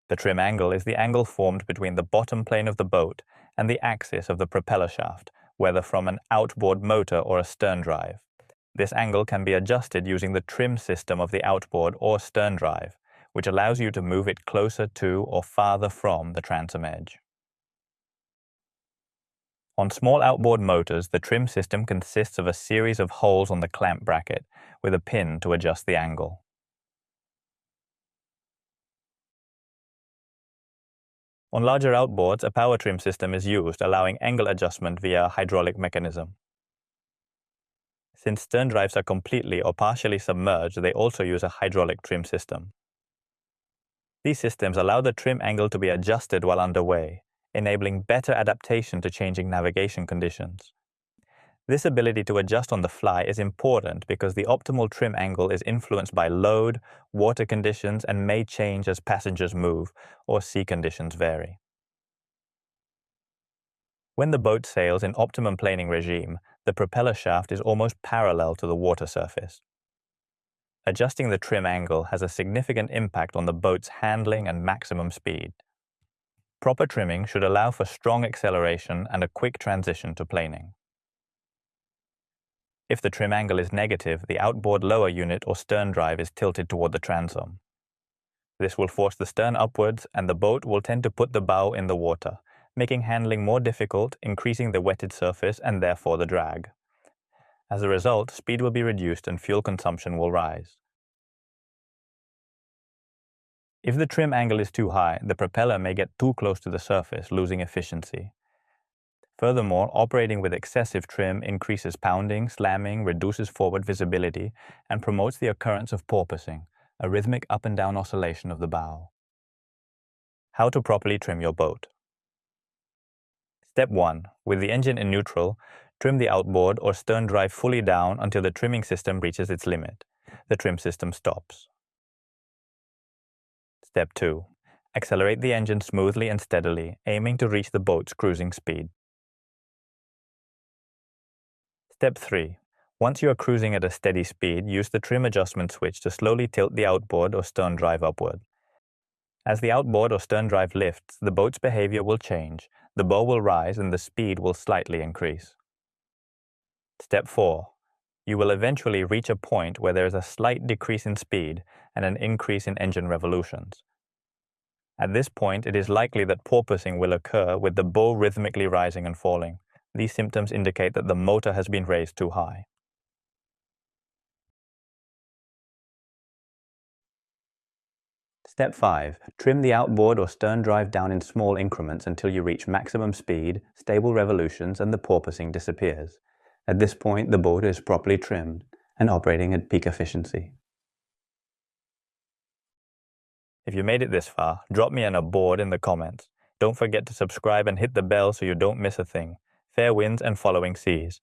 The trim angle is the angle formed between the bottom plane of the boat and the axis of the propeller shaft, whether from an outboard motor or a stern drive. This angle can be adjusted using the trim system of the outboard or stern drive, which allows you to move it closer to or farther from the transom edge. On small outboard motors, the trim system consists of a series of holes on the clamp bracket with a pin to adjust the angle. On larger outboards, a power trim system is used, allowing angle adjustment via a hydraulic mechanism. Since stern drives are completely or partially submerged, they also use a hydraulic trim system. These systems allow the trim angle to be adjusted while underway, enabling better adaptation to changing navigation conditions. This ability to adjust on the fly is important because the optimal trim angle is influenced by load, water conditions, and may change as passengers move or sea conditions vary. When the boat sails in optimum planing regime, the propeller shaft is almost parallel to the water surface. Adjusting the trim angle has a significant impact on the boat's handling and maximum speed. Proper trimming should allow for strong acceleration and a quick transition to planing. If the trim angle is negative, the outboard lower unit or stern drive is tilted toward the transom. This will force the stern upwards, and the boat will tend to put the bow in the water, making handling more difficult, increasing the wetted surface and therefore the drag. As a result, speed will be reduced and fuel consumption will rise. If the trim angle is too high, the propeller may get too close to the surface, losing efficiency. Furthermore, operating with excessive trim increases pounding, slamming, reduces forward visibility, and promotes the occurrence of porpoising, a rhythmic up and down oscillation of the bow. How to properly trim your boat. Step 1. With the engine in neutral, trim the outboard or stern drive fully down until the trimming system reaches its limit. The trim system stops. Step 2. Accelerate the engine smoothly and steadily, aiming to reach the boat's cruising speed. Step 3. Once you are cruising at a steady speed, use the trim adjustment switch to slowly tilt the outboard or stern drive upward. As the outboard or stern drive lifts, the boat's behavior will change, the bow will rise, and the speed will slightly increase. Step 4. You will eventually reach a point where there is a slight decrease in speed and an increase in engine revolutions. At this point, it is likely that porpoising will occur with the bow rhythmically rising and falling. These symptoms indicate that the motor has been raised too high. Step 5. Trim the outboard or stern drive down in small increments until you reach maximum speed, stable revolutions, and the porpoising disappears. At this point, the boat is properly trimmed and operating at peak efficiency. If you made it this far, drop me an aboard in the comments. Don't forget to subscribe and hit the bell so you don't miss a thing. Fair winds and following seas.